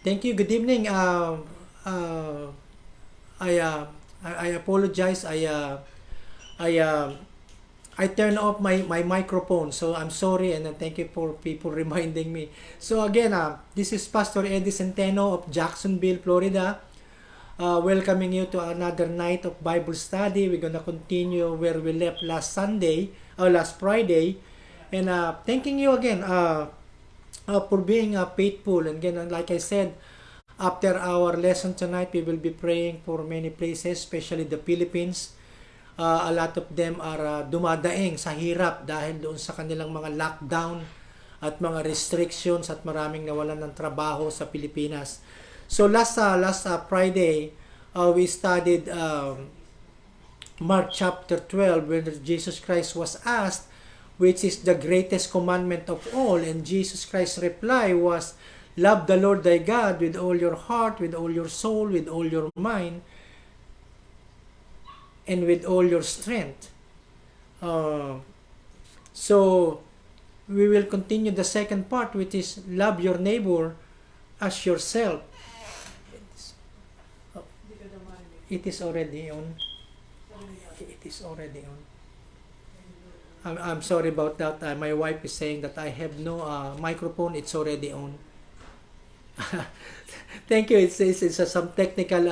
Thank you. Good evening. Uh, I uh, I apologize. I uh, I turned off my microphone, so I'm sorry, and thank you for people reminding me. So again, this is Pastor Eddie Centeno of Jacksonville, Florida, welcoming you to another night of Bible study. We're gonna continue where we left last Sunday or last Friday, and thanking you again for being faithful. And again, like I said, after our lesson tonight, we will be praying for many places, especially the Philippines. A lot of them are dumadaing sa hirap dahil doon sa kanilang mga lockdown at mga restrictions at maraming nawalan ng trabaho sa Pilipinas. So last Friday, we studied Mark chapter 12 where Jesus Christ was asked which is the greatest commandment of all, and Jesus Christ's reply was, love the Lord thy God with all your heart, with all your soul, with all your mind, and with all your strength. So we will continue the second part, which is love your neighbor as yourself. It is already on. It is already on. I'm sorry about that. My wife is saying that I have no microphone. It's already on. Thank you. It's some technical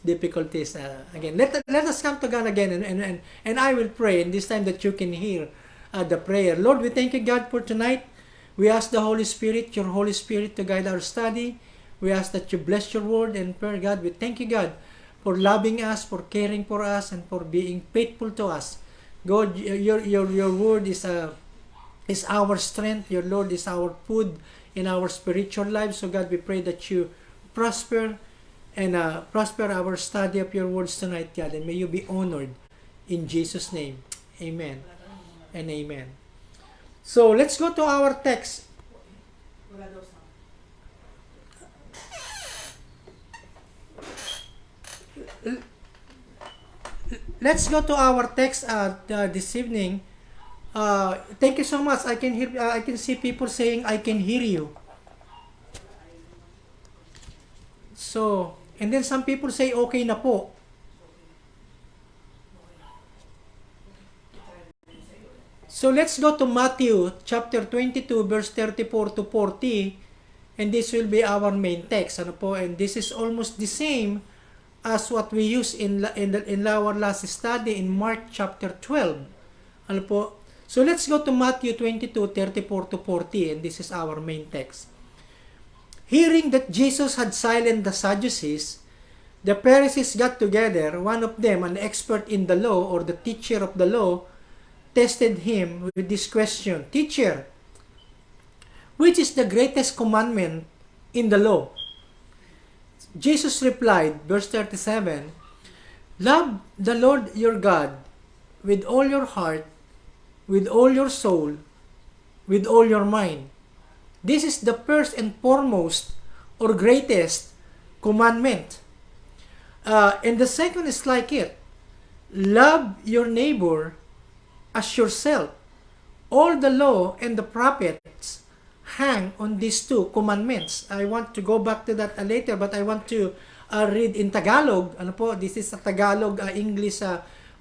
difficulties. Again, let us come to God again, and I will pray. And this time that you can hear the prayer. Lord, we thank you, God, for tonight. We ask the Holy Spirit, your Holy Spirit, to guide our study. We ask that you bless your word and prayer, God. We thank you, God, for loving us, for caring for us, and for being faithful to us. God, your word is our strength. Your Lord is our food in our spiritual life. So God, we pray that you prosper and prosper our study of your words tonight, God, and may you be honored in Jesus' name. Amen and amen. So let's go to our text. Let's go to our text this evening. Thank you so much. I can hear. I can see people saying, "I can hear you." So, and then some people say, "Okay na po." So let's go to Matthew chapter 22, verse 34 to 40, and this will be our main text. Ano po? And this is almost the same as what we use in our last study in Mark chapter 12. Ano po? So let's go to Matthew 22, 34 to 40, and this is our main text. Hearing that Jesus had silenced the Sadducees, the Pharisees got together. One of them, an expert in the law or the teacher of the law, tested him with this question, Teacher, which is the greatest commandment in the law? Jesus replied, verse 37, love the Lord your God with all your heart, with all your soul, with all your mind. This is the first and foremost or greatest commandment. And the second is like it. Love your neighbor as yourself. All the law and the prophets hang on these two commandments. I want to go back to that later, but I want to read in Tagalog. Ano po? This is a Tagalog English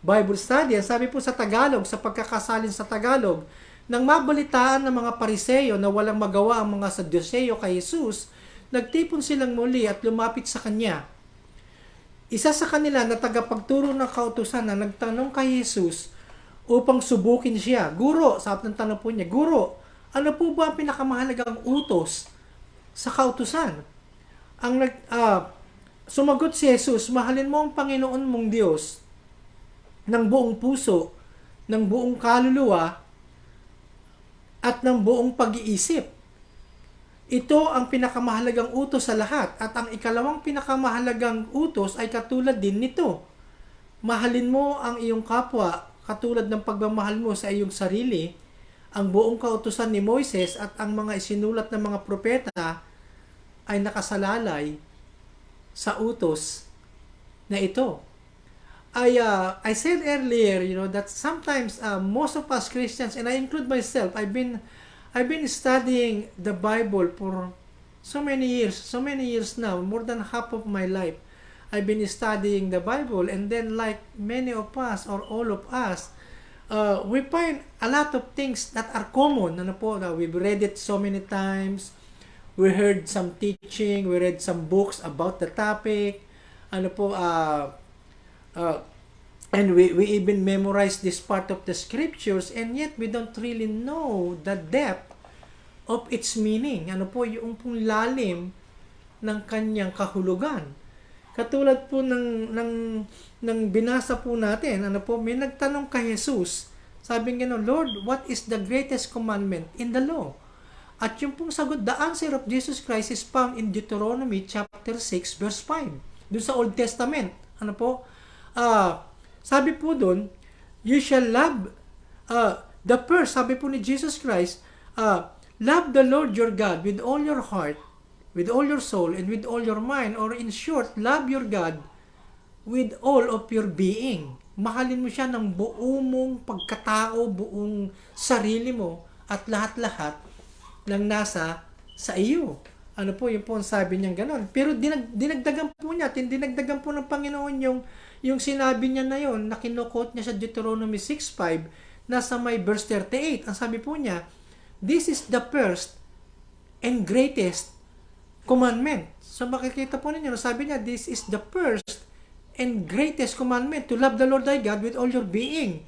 Bible study. Sabi po sa Tagalog, sa pagkakasalin sa Tagalog, nang mabalitaan ng mga Pariseo na walang magawa ang mga Sadduseo kay Jesus, nagtipon silang muli at lumapit sa kanya. Isa sa kanila na tagapagturo ng kautusan na nagtanong kay Jesus upang subukin siya. Guro, sabi ng tanong po niya, Guro, ano po ba ang pinakamahalagang utos sa kautusan? Sumagot si Jesus, mahalin mo ang Panginoon mong Diyos ng buong puso, ng buong kaluluwa, at ng buong pag-iisip. Ito ang pinakamahalagang utos sa lahat, at ang ikalawang pinakamahalagang utos ay katulad din nito. Mahalin mo ang iyong kapwa katulad ng pagmamahal mo sa iyong sarili. Ang buong kautusan ni Moises at ang mga isinulat ng mga propeta ay nakasalalay sa utos na ito. I said earlier, that sometimes most of us Christians, and I include myself, I've been studying the Bible for so many years now, more than half of my life, I've been studying the Bible, and then like many of us or all of us, we find a lot of things that are common. Ano po, we've read it so many times. We heard some teaching, we read some books about the topic. Ano po, uh, and we even memorized this part of the scriptures, and yet we don't really know the depth of its meaning. Ano po, yung pong lalim ng kanyang kahulugan. Katulad po ng binasa po natin, ano po, may nagtanong kay Jesus. Sabi nga, Lord, what is the greatest commandment in the law? At yung pong sagot, the answer of Jesus Christ is found in Deuteronomy chapter 6 verse 5. Doon sa Old Testament. Ano po? Sabi po doon, you shall love the first, sabi po ni Jesus Christ, love the Lord your God with all your heart, with all your soul, and with all your mind, or in short, love your God with all of your being. Mahalin mo siya ng buong mong pagkatao, buong sarili mo, at lahat-lahat ng nasa sa iyo. Ano po, yun po ang sabi niya gano'n. Pero dinagdagan po niya, dinagdagan po ng Panginoon yung sinabi niya na yun, na kinukot niya sa Deuteronomy 6:5, nasa may verse 38. Ang sabi po niya, this is the first and greatest commandment. So makikita po ninyo, sabi niya, this is the first and greatest commandment, to love the Lord thy God with all your being.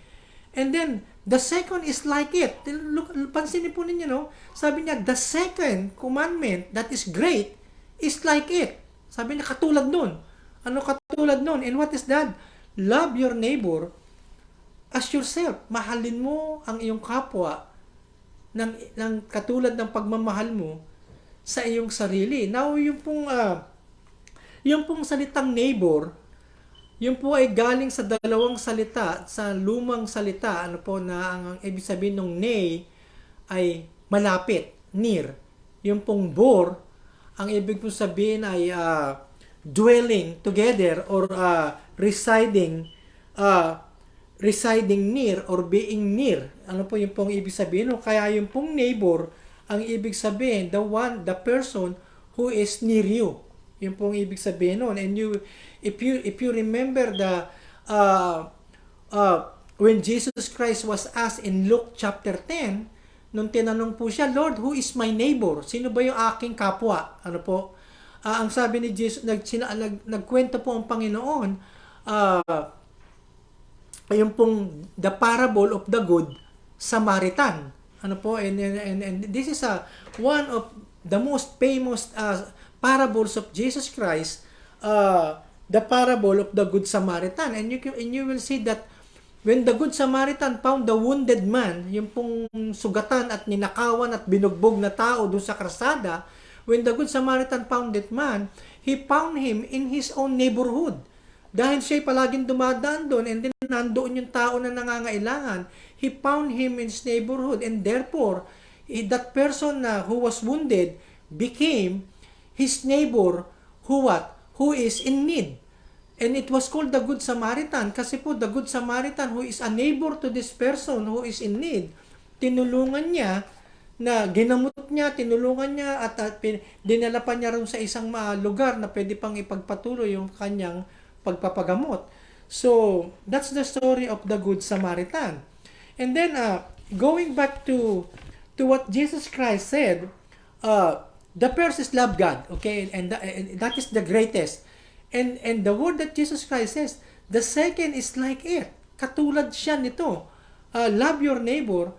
And then, the second is like it. Look, pansinin po ninyo, no? Sabi niya, the second commandment that is great is like it. Sabi niya, katulad nun. Ano katulad nun? And what is that? Love your neighbor as yourself. Mahalin mo ang iyong kapwa ng katulad ng pagmamahal mo sa iyong sarili. Now, yung pong salitang neighbor, yung po ay galing sa dalawang salita, sa lumang salita, ano po, na ang ibig sabihin ng nei ay malapit, near. Yung pong bor, ang ibig po sabihin ay dwelling together or residing near or being near. Ano po yung pong ibig sabihin? Kaya yung pong neighbor, ang ibig sabihin, the person who is near you. Yung pong ibig sabihin nun. And if you remember when Jesus Christ was asked in Luke chapter 10, nung tinanong po siya, Lord, who is my neighbor? Sino ba yung aking kapwa? Ano po? Ang sabi ni Jesus, nagkwento po ang Panginoon, yung pong the parable of the good Samaritan. Ano po? And this is one of the most famous parables of Jesus Christ, the parable of the Good Samaritan. And you will see that when the Good Samaritan found the wounded man, yung pong sugatan at ninakawan at binugbog na tao doon sa krasada, when the Good Samaritan found that man, he found him in his own neighborhood. Dahil siya'y palaging dumadaan doon, and then nandoon yung tao na nangangailangan, he found him in his neighborhood, and therefore, that person who was wounded became his neighbor who is in need. And it was called the Good Samaritan kasi po the Good Samaritan who is a neighbor to this person who is in need, tinulungan niya, tinulungan niya at dinala pa niya rin sa isang lugar na pwede pang ipagpatuloy yung kanyang pagpapagamot. So, that's the story of the Good Samaritan. And then, going back to what Jesus Christ said, the first is love God, okay, and that is the greatest. And the word that Jesus Christ says, the second is like it. Katulad siya nito. Love your neighbor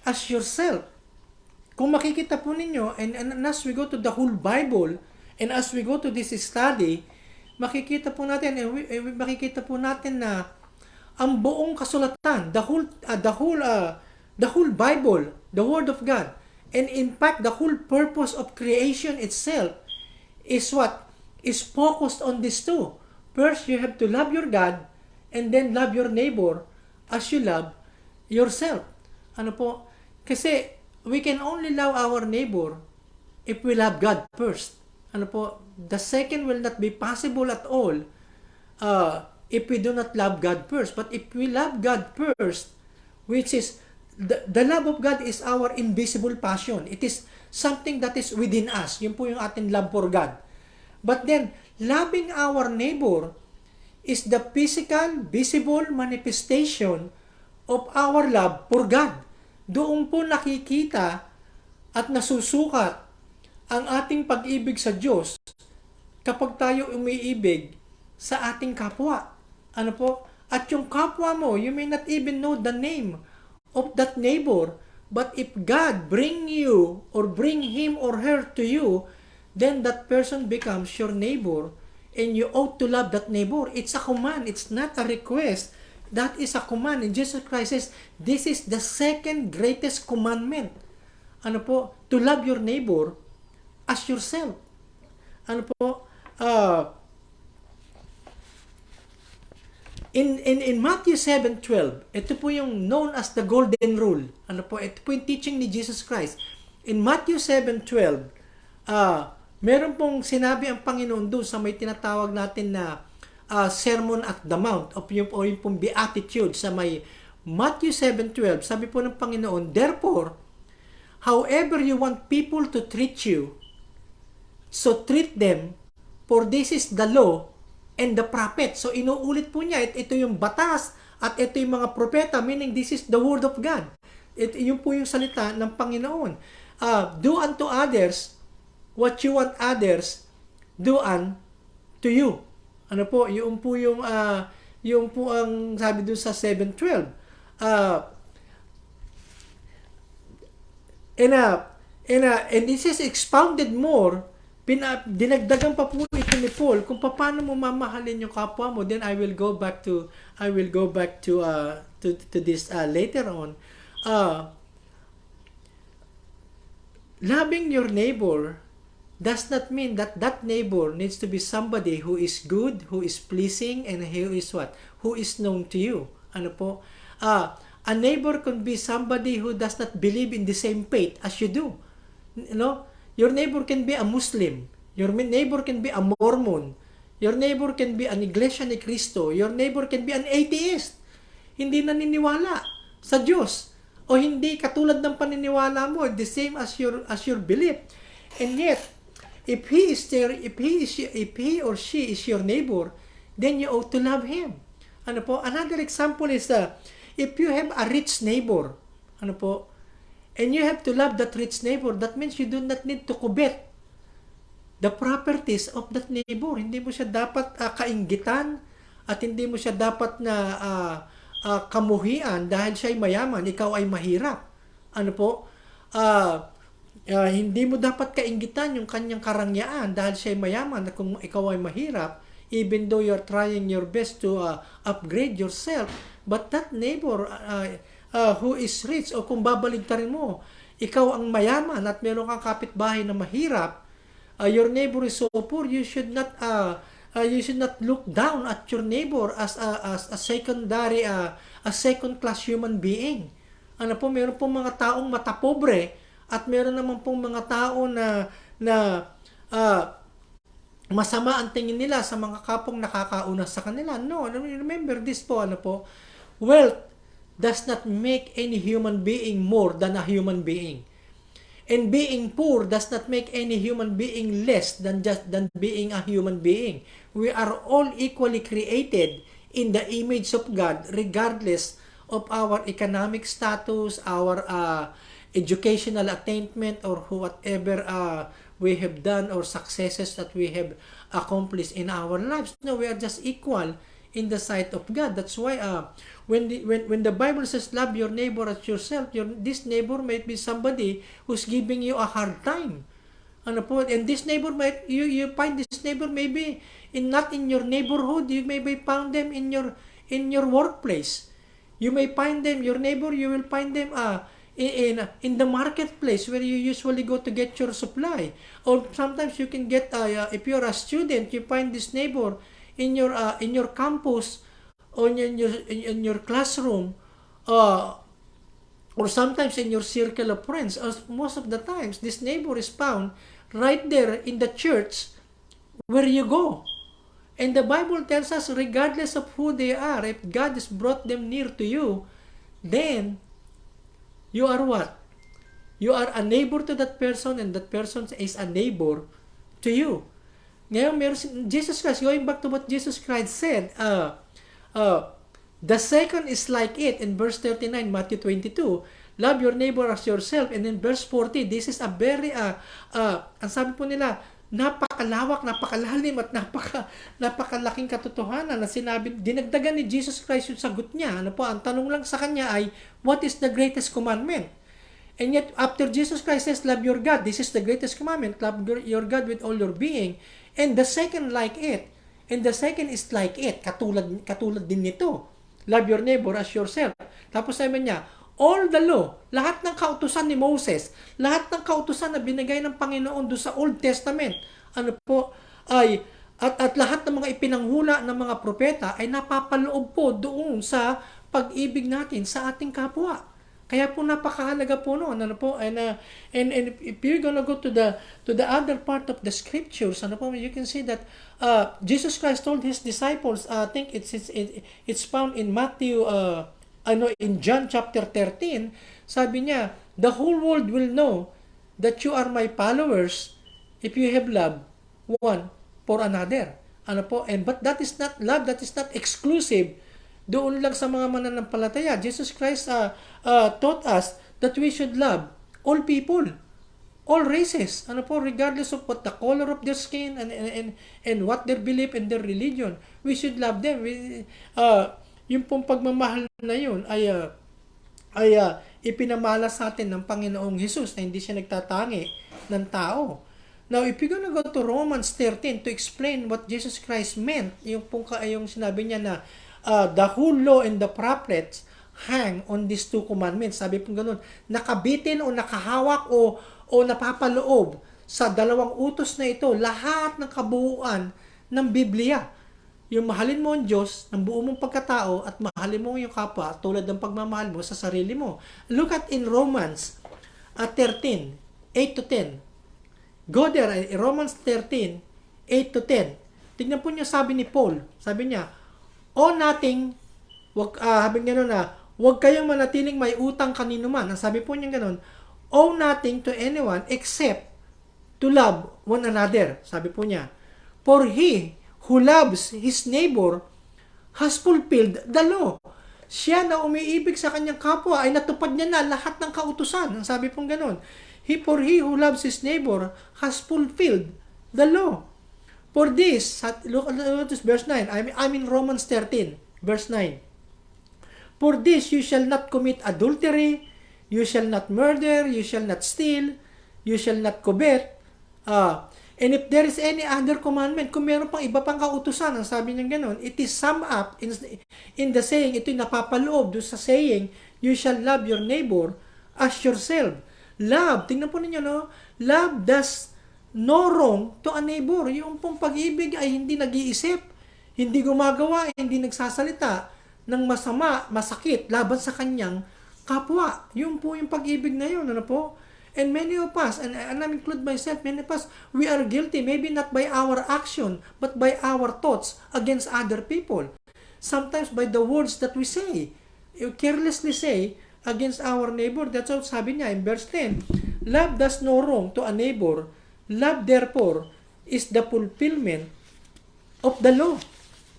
as yourself. Kung makikita po ninyo, and as we go to the whole Bible, and as we go to this study, makikita po natin na ang buong kasulatan, the whole Bible, the Word of God, and in fact, the whole purpose of creation itself is what? Is focused on these two. First, you have to love your God, and then love your neighbor as you love yourself. Ano po? Kasi, we can only love our neighbor if we love God first. Ano po? The second will not be possible at all if we do not love God first. But if we love God first, which is the love of God is our invisible passion. It is something that is within us. Yun po yung ating love for God. But then, loving our neighbor is the physical, visible manifestation of our love for God. Doon po nakikita at nasusukat ang ating pag-ibig sa Diyos kapag tayo umiibig sa ating kapwa. Ano po? At yung kapwa mo, you may not even know the name of that neighbor, but if God bring you or bring him or her to you, then that person becomes your neighbor and you ought to love that neighbor. It's a command. It's not a request. That is a command. And Jesus Christ says, this is the second greatest commandment. Ano po? To love your neighbor as yourself. Ano po? In Matthew 7:12, ito po yung known as the golden rule. Ano po? Ito po yung teaching ni Jesus Christ. In Matthew 7:12, meron pong sinabi ang Panginoon doon sa may tinatawag natin na Sermon at the Mount o yung pong Beatitude sa may Matthew 7:12. Sabi po ng Panginoon, therefore, however you want people to treat you, so treat them, for this is the law and the prophet. So inuulit po niya, ito yung batas at ito yung mga propeta, meaning this is the word of God. Yun po yung salita ng Panginoon. Do unto others what you want others do unto you. Ano po, yung po ang sabi doon sa 7:12. And this is expounded more, dinagdagan pa po ito ni Paul kung paano mo mamahalin yung kapwa mo. Then I will go back to this later on. Loving your neighbor does not mean that that neighbor needs to be somebody who is good, who is pleasing, and who is what? Who is known to you. Ano po? A neighbor can be somebody who does not believe in the same faith as you do. You know? Your neighbor can be a Muslim. Your neighbor can be a Mormon. Your neighbor can be an Iglesia ni Cristo. Your neighbor can be an atheist. Hindi naniniwala sa Diyos. O hindi katulad ng paniniwala mo, the same as your belief. And yet, if he or she is your neighbor, then you ought to love him. Ano po? Another example is if you have a rich neighbor, ano po? And you have to love that rich neighbor, that means you do not need to covet the properties of that neighbor. Hindi mo siya dapat kainggitan at hindi mo siya dapat na kamuhian dahil siya ay mayaman, ikaw ay mahirap. Ano po? Hindi mo dapat kainggitan yung kanyang karangyaan dahil siya ay mayaman at kung ikaw ay mahirap, even though you're trying your best to upgrade yourself, but that neighbor who is rich, o kung babaligtarin mo, ikaw ang mayaman at meron kang kapitbahay na mahirap, your neighbor is so poor, you should not look down at your neighbor as a secondary, a second class human being. Ano po, meron pong mga taong matapobre at meron naman pong mga tao na masama ang tingin nila sa mga kapong nakakauna sa kanila. No, remember this po, ano po, wealth does not make any human being more than a human being. And being poor does not make any human being less than being a human being. We are all equally created in the image of God, regardless of our economic status, our educational attainment, or whatever we have done or successes that we have accomplished in our lives. No, we are just equal in the sight of God. That's why when the Bible says love your neighbor as yourself, this neighbor might be somebody who's giving you a hard time. Ano po? And this neighbor you find this neighbor maybe not in your neighborhood. You may found them in your workplace. You may find them, your neighbor, you will find them in the marketplace where you usually go to get your supply. Or sometimes you can get if you're a student, you find this neighbor in your campus or in your classroom, or sometimes in your circle of friends. Most of the times, this neighbor is found right there in the church where you go. And the Bible tells us, regardless of who they are, if God has brought them near to you, then You are what? You are a neighbor to that person and that person is a neighbor to you. Ngayon, Jesus Christ, going back to what Jesus Christ said, uh, the second is like it in verse 39, Matthew 22, love your neighbor as yourself. And in verse 40, this is a very, ang sabi po nila, napakalawak, napakalalim at napakalaking katotohanan na sinabi, dinagdagan ni Jesus Christ yung sagot niya. Ano po, ang tanong lang sa kanya ay, what is the greatest commandment? And yet, after Jesus Christ says, love your God, this is the greatest commandment, love your God with all your being. And the second like it. And the second is like it. Katulad din nito. Love your neighbor as yourself. Tapos sabi niya, all the law, lahat ng kautusan ni Moses, lahat ng kautusan na binigay ng Panginoon doon sa Old Testament, ano po, ay, at lahat ng mga ipinanghula ng mga propeta ay napapaloob po doon sa pag-ibig natin sa ating kapwa. Kaya po napakahalaga po noon, ano po, and if you're gonna go to the other part of the scriptures, ano po, you can see that Jesus Christ told his disciples, I think it's found in Matthew, in John chapter 13, sabi niya, the whole world will know that you are my followers if you have love one for another. Ano po, but that is not love, that is not exclusive doon lang sa mga mananampalataya. Jesus Christ taught us that we should love all people, all races, ano po, regardless of what the color of their skin and what their belief and their religion. We should love them. Yung pong pagmamahal na yun ay ipinamala sa atin ng Panginoong Hesus na hindi siya nagtatangi ng tao. Now, if you're gonna go to Romans 13 to explain what Jesus Christ meant, yung sinabi niya na the whole law and the prophets hang on these two commandments. Sabi po ganun, nakabitin o nakahawak o napapaloob sa dalawang utos na ito, lahat ng kabuuan ng Biblia. Yung mahalin mo ang Diyos ng buo mong pagkatao at mahalin mo yung kapwa tulad ng pagmamahal mo sa sarili mo. Look at in Romans 13, 8 to 10. Go there, Romans 13, 8 to 10. Tignan po niyo sabi ni Paul. Sabi niya, o nating, habing gano'n na, huwag kayong manatiling may utang kanino man. Ang sabi po niya gano'n, owe nothing to anyone except to love one another. Sabi po niya, for he who loves his neighbor has fulfilled the law. Siya na umiibig sa kanyang kapwa ay natupad niya na lahat ng kautusan. Ang sabi pong gano'n, for he who loves his neighbor has fulfilled the law. For this, look at this verse 9. I'm in Romans 13, verse 9. For this, you shall not commit adultery, you shall not murder, you shall not steal, you shall not covet. And if there is any other commandment, kung meron pang iba pang kautusan, ang sabi niya gano'n, it is summed up in the saying, ito'y napapaloob doon sa saying, you shall love your neighbor as yourself. Love, tingnan po ninyo, no? Love does no wrong to a neighbor. Yung pong pag-ibig ay hindi nag-iisip, hindi gumagawa, hindi nagsasalita ng masama, masakit laban sa kanyang kapwa. Yun po yung pag-ibig na yun. Ano po? And many of us, and I include myself, many of us, we are guilty, maybe not by our action, but by our thoughts against other people. Sometimes by the words that we say, you carelessly say against our neighbor. That's what sabi niya in verse 10. Love does no wrong to a neighbor. Love, therefore, is the fulfillment of the law.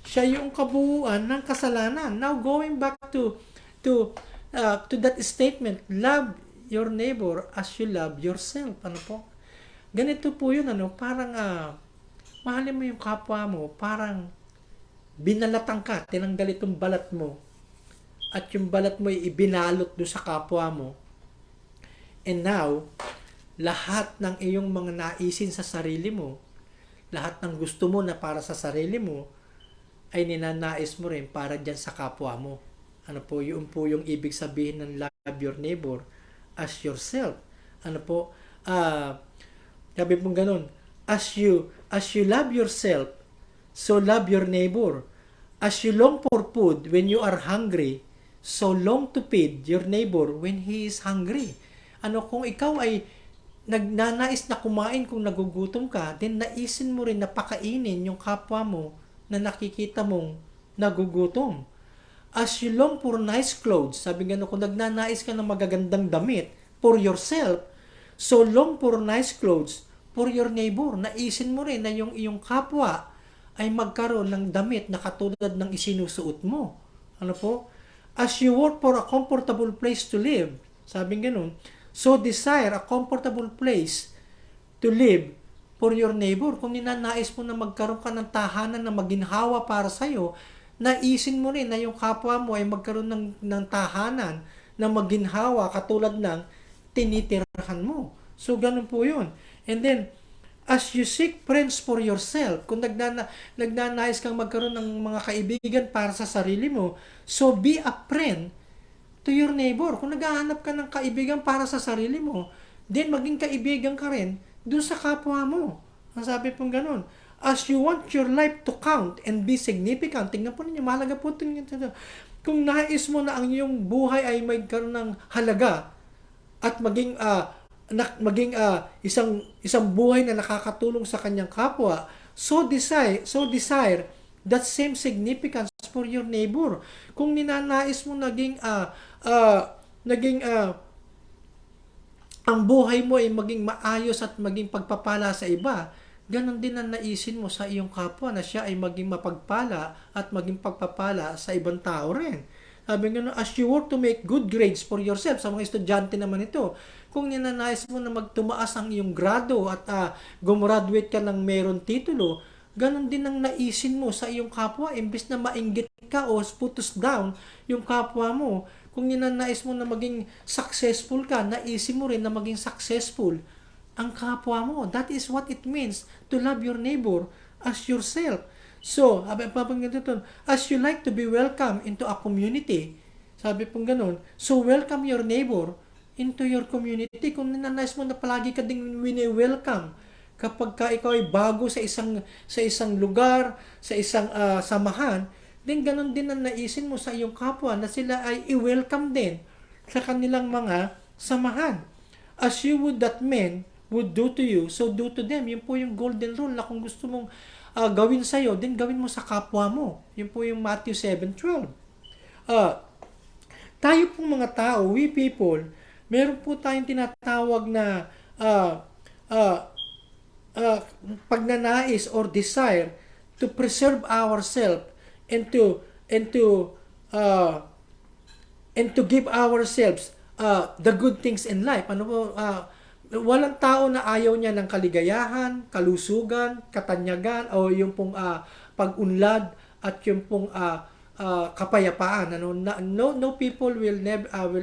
Siya yung kabuuan ng kasalanan. Now, going back to that statement, love your neighbor as you love yourself. Ano po? Ganito po yun, parang mahalin mo yung kapwa mo, parang binalatan ka, tinanggal itong balat mo, at yung balat mo ay ibinalot do sa kapwa mo. And now, lahat ng iyong mga naisin sa sarili mo, lahat ng gusto mo na para sa sarili mo, ay ninanais mo rin para dyan sa kapwa mo. Ano po, yun po yung ibig sabihin ng love your neighbor as yourself. Ano po, sabi pong ganun, as you love yourself, so love your neighbor. As you long for food when you are hungry, so long to feed your neighbor when he is hungry. Ano, kung ikaw ay nagnanais na kumain kung nagugutom ka, then naisin mo rin na pakainin yung kapwa mo na nakikita mong nagugutom. As you long for nice clothes, sabi nga kung nagnanais ka ng magagandang damit for yourself, so long for nice clothes for your neighbor. Naisin mo rin na yung iyong kapwa ay magkaroon ng damit na katulad ng isinusuot mo. Ano po? As you work for a comfortable place to live, sabi ganun, so desire a comfortable place to live for your neighbor. Kung ninanais mo na magkaroon ka ng tahanan na maginhawa para sa'yo, naisin mo rin na yung kapwa mo ay magkaroon ng tahanan na maginhawa katulad ng tinitirhan mo. So, ganun po yun. And then, as you seek friends for yourself, kung nagnanais kang magkaroon ng mga kaibigan para sa sarili mo, so be a friend to your neighbor. Kung naghahanap ka ng kaibigan para sa sarili mo, then maging kaibigan ka rin dun sa kapwa mo. Ang sabi pong ganun. As you want your life to count and be significant, tingnan po ninyo, mahalaga po ito. Kung nais mo na ang iyong buhay ay magkaroon ng halaga at maging isang buhay na nakakatulong sa kanyang kapwa, so desire that same significance for your neighbor. Kung ninanais mo ang buhay mo ay maging maayos at maging pagpapala sa iba, ganon din ang naisin mo sa iyong kapwa na siya ay maging mapagpala at maging pagpapala sa ibang tao rin. Sabi nga, as you work to make good grades for yourself, sa mga estudyante naman ito, kung ninanais mo na magtumaas ang iyong grado at gumraduate ka ng meron titulo, ganon din ang naisin mo sa iyong kapwa. Imbes na mainggit ka o putos down yung kapwa mo, kung ninanais mo na maging successful ka, naisin mo rin na maging successful ang kapwa mo. That is what it means to love your neighbor as yourself. So, as you like to be welcome into a community, sabi pong ganun, so welcome your neighbor into your community. Kung ninanais mo na palagi ka ding wini-welcome kapag ka ikaw ay bago sa isang lugar, sa isang samahan, then ganun din ang naisin mo sa iyong kapwa na sila ay i-welcome din sa kanilang mga samahan. As you would that men would do to you, so do to them. Yun po yung golden rule na kung gusto mong gawin sa'yo, then gawin mo sa kapwa mo. Yun po yung Matthew 7:12. Tayo pong mga tao, we people, meron po tayong tinatawag na pagnanais or desire to preserve ourselves and to give ourselves the good things in life. Ano po, walang tao na ayaw niya ng kaligayahan, kalusugan, katanyagan, o yung pong pag-unlad at yung pong kapayapaan. Ano, no people will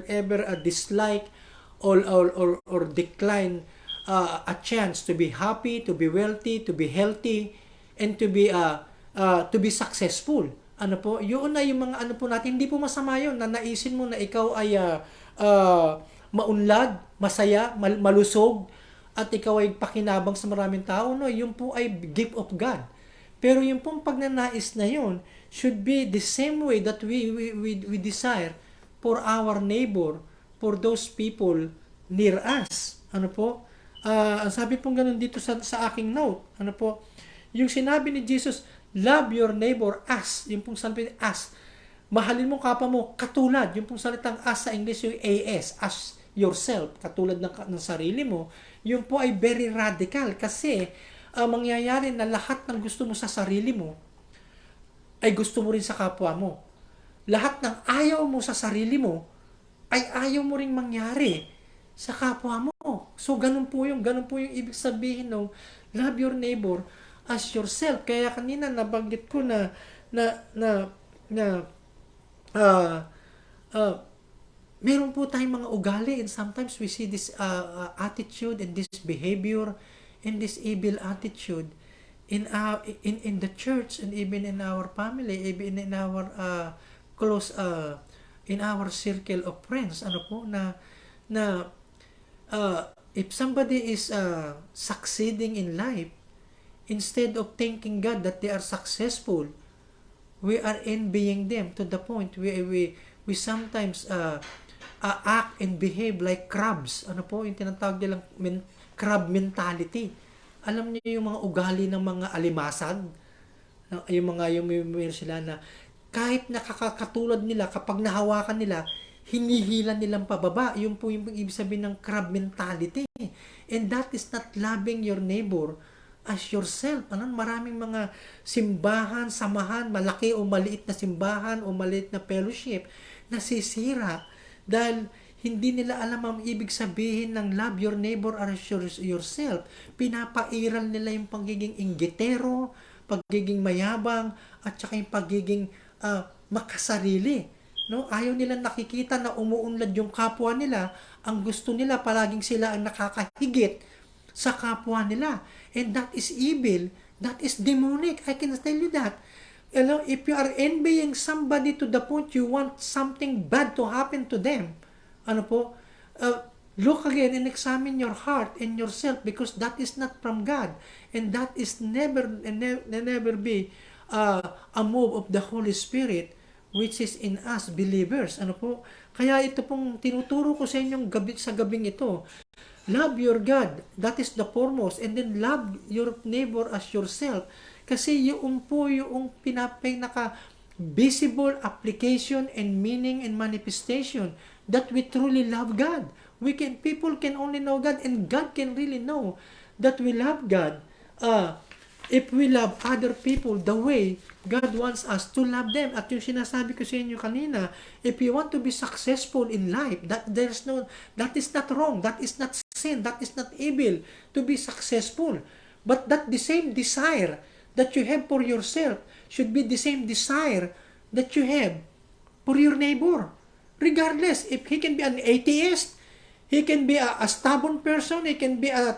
ever dislike or decline a chance to be happy, to be wealthy, to be healthy, and to be successful. Ano po, yun na yung mga ano po natin, hindi po masama yun na naisin mo na ikaw ay maunlad, masaya, malusog, at ikaw ay pakinabang sa maraming tao, no? Yun po ay gift of God. Pero yung pong pagnanais na yun should be the same way that we desire for our neighbor, for those people near us. Ano po? Ang sabi pong ganun dito sa aking note, ano po? Yung sinabi ni Jesus, love your neighbor as, yung pong sabi as, mahalin mo kapwa mo katulad, yung pong salitang as sa English yung as yourself, katulad ng sarili mo, yun po ay very radical kasi mangyayari na lahat ng gusto mo sa sarili mo ay gusto mo rin sa kapwa mo. Lahat ng ayaw mo sa sarili mo ay ayaw mo ring mangyari sa kapwa mo. So ganun po yung ibig sabihin ng love your neighbor as yourself. Kaya kanina nabanggit ko na meron po tayong mga ugali, and sometimes we see this attitude and this behavior and this evil attitude in the church and even in our family, even in our close in our circle of friends. Ano po na if somebody is succeeding in life, instead of thanking God that they are successful, we are envying them to the point we sometimes act and behave like crabs. Ano po, yung tinatawag nilang crab mentality. Alam niyo yung mga ugali ng mga alimasag? Yung meron sila na kahit nakakatulad nila, kapag nahawakan nila, hinihila nilang pababa. Yun po yung ibig sabihin ng crab mentality. And that is not loving your neighbor as yourself. Maraming mga simbahan, samahan, malaki o maliit na simbahan o maliit na fellowship, nasisira dahil hindi nila alam ang ibig sabihin ng love your neighbor as yourself. Pinapairal nila yung pagiging inggitero, pagiging mayabang, at saka yung pagiging makasarili. No? Ayaw nila nakikita na umuunlad yung kapwa nila. Ang gusto nila, palaging sila ang nakakahigit sa kapwa nila. And that is evil. That is demonic. I can tell you that. If you are envying somebody to the point you want something bad to happen to them, look again and examine your heart and yourself, because that is not from God. And that is never be a move of the Holy Spirit which is in us believers. Kaya ito pong tinuturo ko sa inyong sa gabing ito. Love your God, that is the foremost, and then love your neighbor as yourself. Kasi yung po yung pinaka visible application and meaning and manifestation that we truly love God. People can only know God, and God can really know that we love God if we love other people the way God wants us to love them. At yung sinasabi ko sa inyo kanina, if you want to be successful in life, that is not wrong, that is not sin, that is not evil to be successful. But that the same desire that you have for yourself should be the same desire that you have for your neighbor. Regardless, if he can be an atheist, he can be a stubborn person, he can be a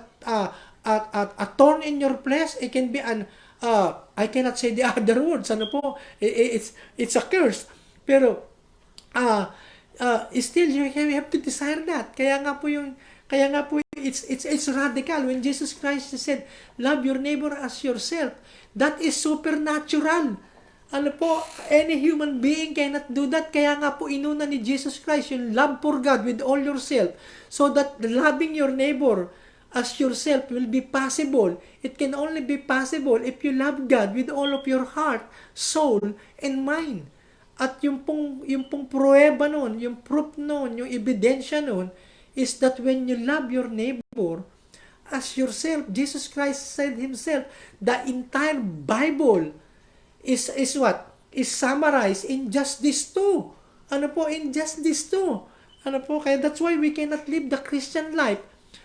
thorn in your flesh, it can be I cannot say the other words, it's a curse. Pero, still you have to desire that. Kaya nga po it's radical. When Jesus Christ said, love your neighbor as yourself, that is supernatural. Any human being cannot do that. Kaya nga po inuna ni Jesus Christ yung love for God with all yourself, so that loving your neighbor as yourself will be possible. It can only be possible if you love God with all of your heart, soul, and mind. At yung pong pruweba nun, yung proof nun, yung ebidensya nun, is that when you love your neighbor as yourself, Jesus Christ said himself, the entire Bible is what? Is summarized in just these two. In just these two. Kaya that's why we cannot live the Christian life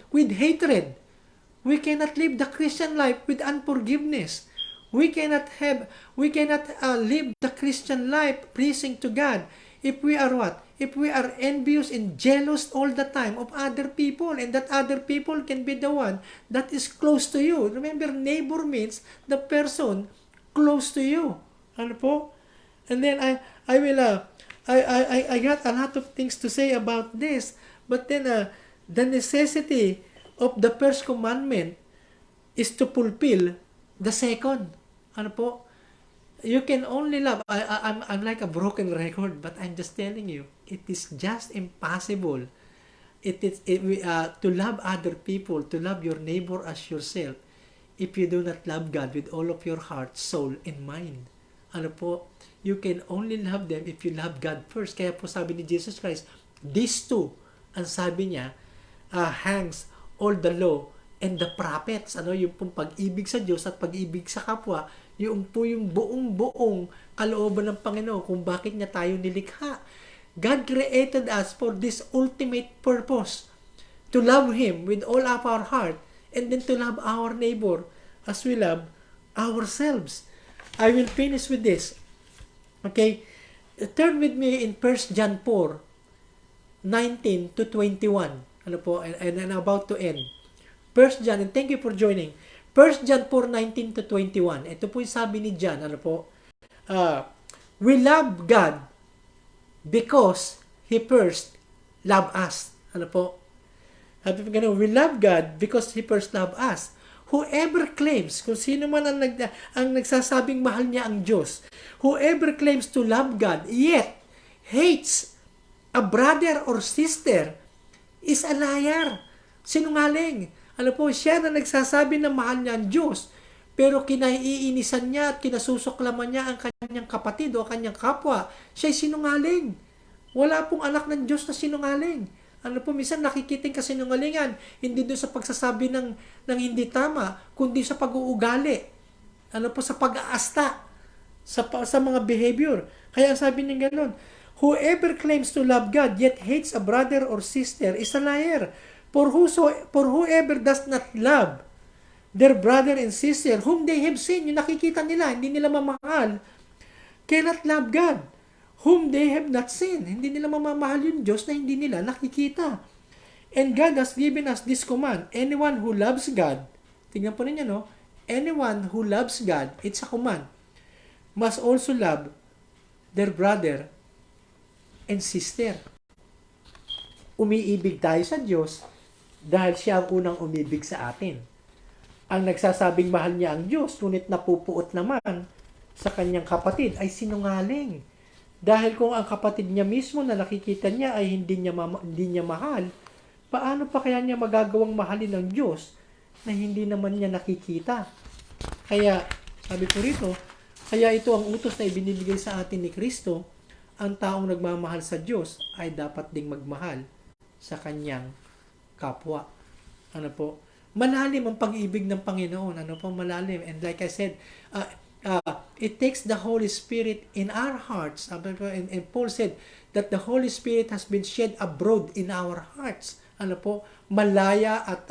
with hatred. We cannot live the Christian life with unforgiveness. We cannot live the Christian life pleasing to God if we are what? If we are envious and jealous all the time of other people, and that other people can be the one that is close to you. Remember, neighbor means the person close to you. And then I got a lot of things to say about this, but then the necessity of the first commandment is to fulfill the second. You can only love. I'm like a broken record, but I'm just telling you, it is just impossible. To love other people, to love your neighbor as yourself, if you do not love God with all of your heart, soul, and mind. You can only love them if you love God first. Kaya po sabi ni Jesus Christ, these two, ang sabi niya, hangs all the law and the prophets. Yung pong pag-ibig sa Diyos at pag-ibig sa kapwa, yung buong kalooban ng Panginoon kung bakit niya tayo nilikha. God created us for this ultimate purpose, to love Him with all of our heart, and then to love our neighbor as we love ourselves. I will finish with this. Okay? Turn with me in 1 John 4, 19 to 21. And I'm about to end. 1 John, and thank you for joining. 1 John 4, 19 to 21. Ito po yung sabi ni John. We love God because He first loved us. We love God because He first loved us. Whoever claims, kung sino man ang nagsasabing mahal niya ang Diyos, whoever claims to love God yet hates a brother or sister is a liar. Sinungaling. Siya na nagsasabi na mahal niya ang Diyos, pero kinaiinisan niya at kinasusuklaman niya ang kanyang kapatid o kanyang kapwa, siya'y sinungaling. Wala pong anak ng Diyos na sinungaling. Ano po, minsan nakikiting kasinungalingan, hindi doon sa pagsasabi ng hindi tama, kundi sa pag-uugali. Ano po, sa pag-aasta, sa mga behavior. Kaya sabi niya gano'n, whoever claims to love God yet hates a brother or sister is a liar. For whoever does not love their brother and sister whom they have seen, yung nakikita nila, hindi nila mamahal, cannot love God whom they have not seen. Hindi nila mamamahal yung Diyos na hindi nila nakikita. And God has given us this command. Anyone who loves God, tingnan po ninyo, no? Anyone who loves God, it's a command, must also love their brother and sister. Umiibig tayo sa Diyos dahil siya ang unang umibig sa atin. Ang nagsasabing mahal niya ang Diyos, ngunit napupuot naman sa kanyang kapatid, ay sinungaling. Dahil kung ang kapatid niya mismo na nakikita niya ay hindi niya mahal, paano pa kaya niya magagawang mahalin ng Diyos na hindi naman niya nakikita? Kaya, sabi ko rito, kaya ito ang utos na ibinibigay sa atin ni Kristo, ang taong nagmamahal sa Diyos ay dapat ding magmahal sa kanyang kapwa. Ano po? Malalim ang pag-ibig ng Panginoon. Ano po? Malalim. And like I said, it takes the Holy Spirit in our hearts. And Paul said that the Holy Spirit has been shed abroad in our hearts. Ano po? Malaya at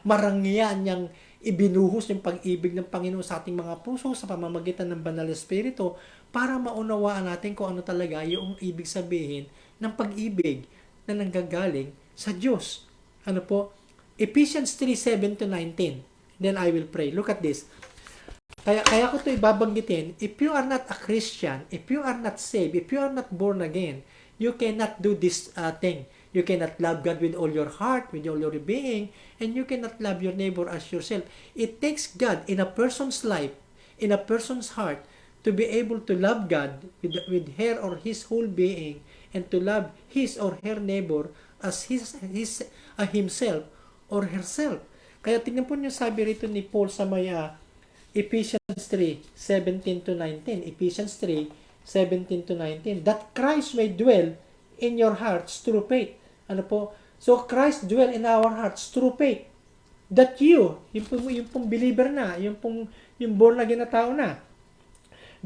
marangya niyang ibinuhos yung pag-ibig ng Panginoon sa ating mga puso sa pamamagitan ng Banal na Espiritu para maunawaan natin kung ano talaga yung ibig sabihin ng pag-ibig na nanggagaling sa Diyos. Ano po? Ephesians 3:7-19. Then I will pray. Look at this. Kaya ko ito ibabanggitin, if you are not a Christian, if you are not saved, if you are not born again, you cannot do this thing. You cannot love God with all your heart, with all your being, and you cannot love your neighbor as yourself. It takes God in a person's life, in a person's heart, to be able to love God with her or his whole being, and to love his or her neighbor as himself or herself. Kaya tingnan po niyo sabi rito ni Paul sa may Ephesians 3:17-19. Ephesians 3:17-19. That Christ may dwell in your hearts through faith. Ano po? So, Christ dwell in our hearts through faith. That you, yung pong believer na, yung born again na tao na,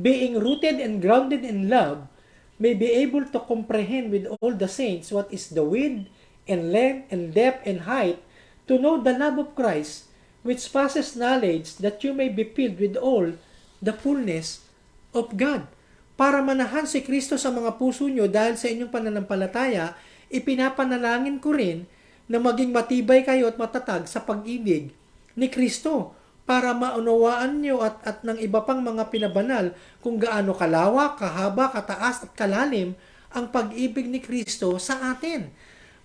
being rooted and grounded in love, may be able to comprehend with all the saints what is the width and length and depth and height, to know the love of Christ, which passes knowledge, that you may be filled with all the fullness of God. Para manahan si Kristo sa mga puso nyo dahil sa inyong pananampalataya, ipinapanalangin ko rin na maging matibay kayo at matatag sa pag-ibig ni Kristo para maunawaan nyo at ng iba pang mga pinabanal kung gaano kalawak, kahaba, kataas at kalalim ang pag-ibig ni Kristo sa atin.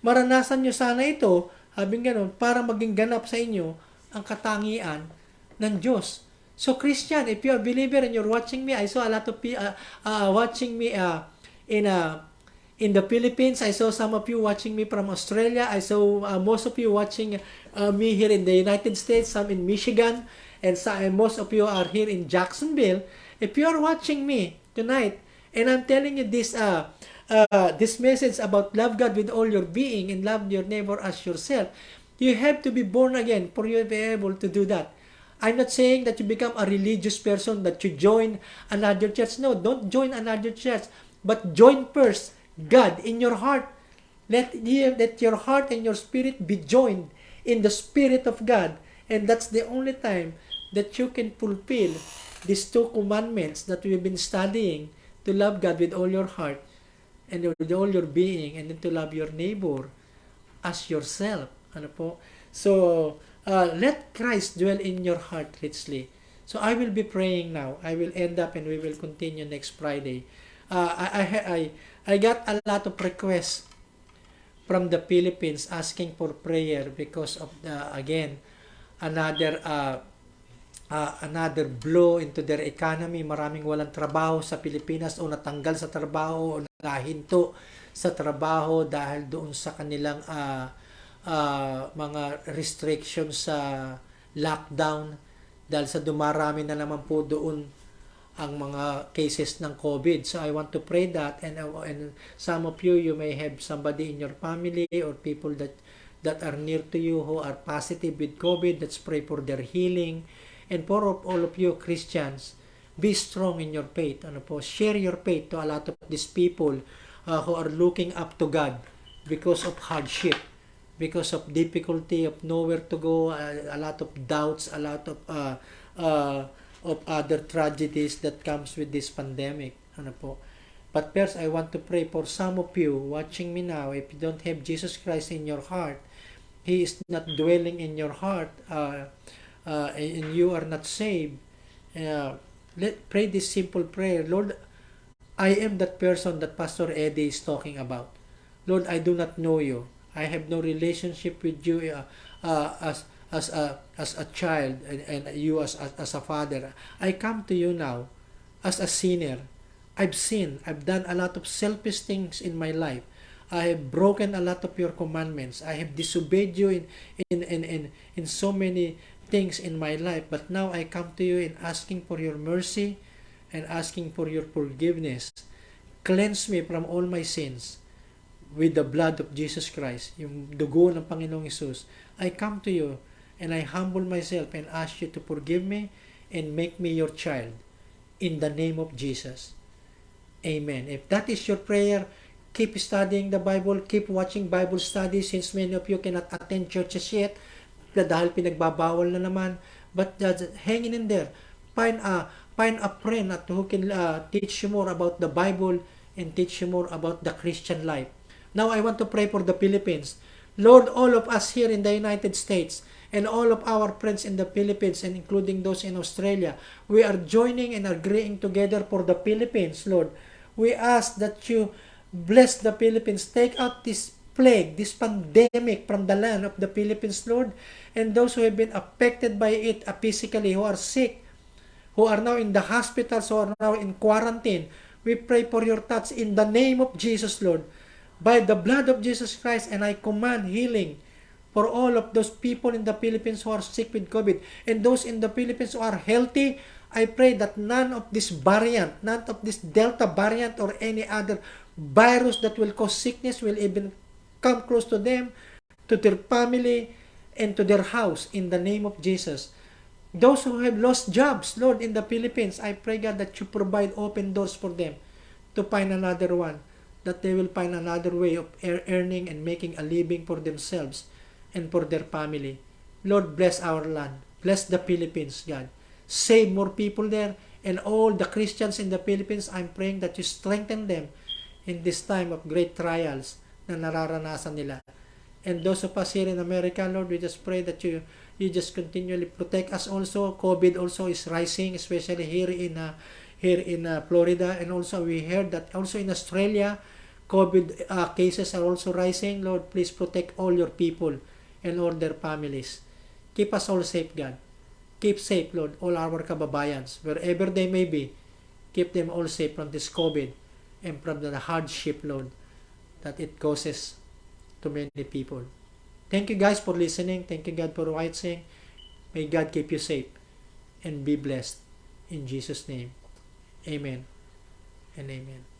Maranasan nyo sana ito, habing ganun, para maging ganap sa inyo ang katangian ng Diyos. So Christian, if you're a believer and you're watching me, I saw a lot of people watching me in the Philippines. I saw some of you watching me from Australia. I saw most of you watching me here in the United States, some in Michigan, and most of you are here in Jacksonville. If you are watching me tonight, and I'm telling you this message about love God with all your being and love your neighbor as yourself, you have to be born again for you to be able to do that. I'm not saying that you become a religious person, that you join another church. No, don't join another church. But join first God in your heart. Let your heart and your spirit be joined in the Spirit of God. And that's the only time that you can fulfill these two commandments that we've been studying, to love God with all your heart and with all your being, and then to love your neighbor as yourself. Ano po? So, let Christ dwell in your heart richly. So, I will be praying now. I will end up and we will continue next Friday. I got a lot of requests from the Philippines asking for prayer because of another blow into their economy. Maraming walang trabaho sa Pilipinas o natanggal sa trabaho o nahinto sa trabaho dahil doon sa kanilang mga restrictions sa lockdown dahil sa dumarami na naman po doon ang mga cases ng COVID. So I want to pray that, and some of you, you may have somebody in your family or people that are near to you who are positive with COVID. Let's pray for their healing. And for all of you Christians, be strong in your faith. Ano po, share your faith to a lot of these people who are looking up to God because of hardship, because of difficulty of nowhere to go, a lot of doubts, a lot of other tragedies that comes with this pandemic. Ano po. But first, I want to pray for some of you watching me now. If you don't have Jesus Christ in your heart, He is not dwelling in your heart, and you are not saved. Pray this simple prayer. Lord, I am that person that Pastor Eddie is talking about. Lord, I do not know you. I have no relationship with you as a child, and you as a father. I come to you now as a sinner. I've sinned. I've done a lot of selfish things in my life. I have broken a lot of your commandments. I have disobeyed you in so many things in my life. But now I come to you in asking for your mercy and asking for your forgiveness. Cleanse me from all my sins with the blood of Jesus Christ, yung dugo ng Panginoong Hesus. I come to you and I humble myself and ask you to forgive me and make me your child in the name of Jesus. Amen. If that is your prayer, keep studying the Bible, keep watching Bible studies, since many of you cannot attend churches yet dahil pinagbabawal na naman. But hanging in there, find a friend who can teach you more about the Bible and teach you more about the Christian life. Now I want to pray for the Philippines. Lord, all of us here in the United States and all of our friends in the Philippines, and including those in Australia, we are joining and agreeing together for the Philippines, Lord. We ask that you bless the Philippines. Take out this plague, this pandemic from the land of the Philippines, Lord. And those who have been affected by it physically, who are sick, who are now in the hospitals, who are now in quarantine, we pray for your touch in the name of Jesus, Lord. By the blood of Jesus Christ, and I command healing for all of those people in the Philippines who are sick with COVID. And those in the Philippines who are healthy, I pray that none of this variant, none of this Delta variant or any other virus that will cause sickness will even come close to them, to their family, and to their house in the name of Jesus. Those who have lost jobs, Lord, in the Philippines, I pray, God, that you provide open doors for them to find another one, that they will find another way of earning and making a living for themselves and for their family. Lord, bless our land. Bless the Philippines, God. Save more people there, and all the Christians in the Philippines, I'm praying that you strengthen them in this time of great trials na nararanasan nila. And those of us here in America, Lord, we just pray that you just continually protect us also. COVID also is rising, especially here in Florida, and also we heard that also in Australia, COVID cases are also rising. Lord, please protect all your people and all their families. Keep us all safe, God. Keep safe, Lord, all our kababayans, wherever they may be. Keep them all safe from this COVID and from the hardship, Lord, that it causes to many people. Thank you guys for listening. Thank you, God, for watching. May God keep you safe and be blessed. In Jesus' name, amen and amen.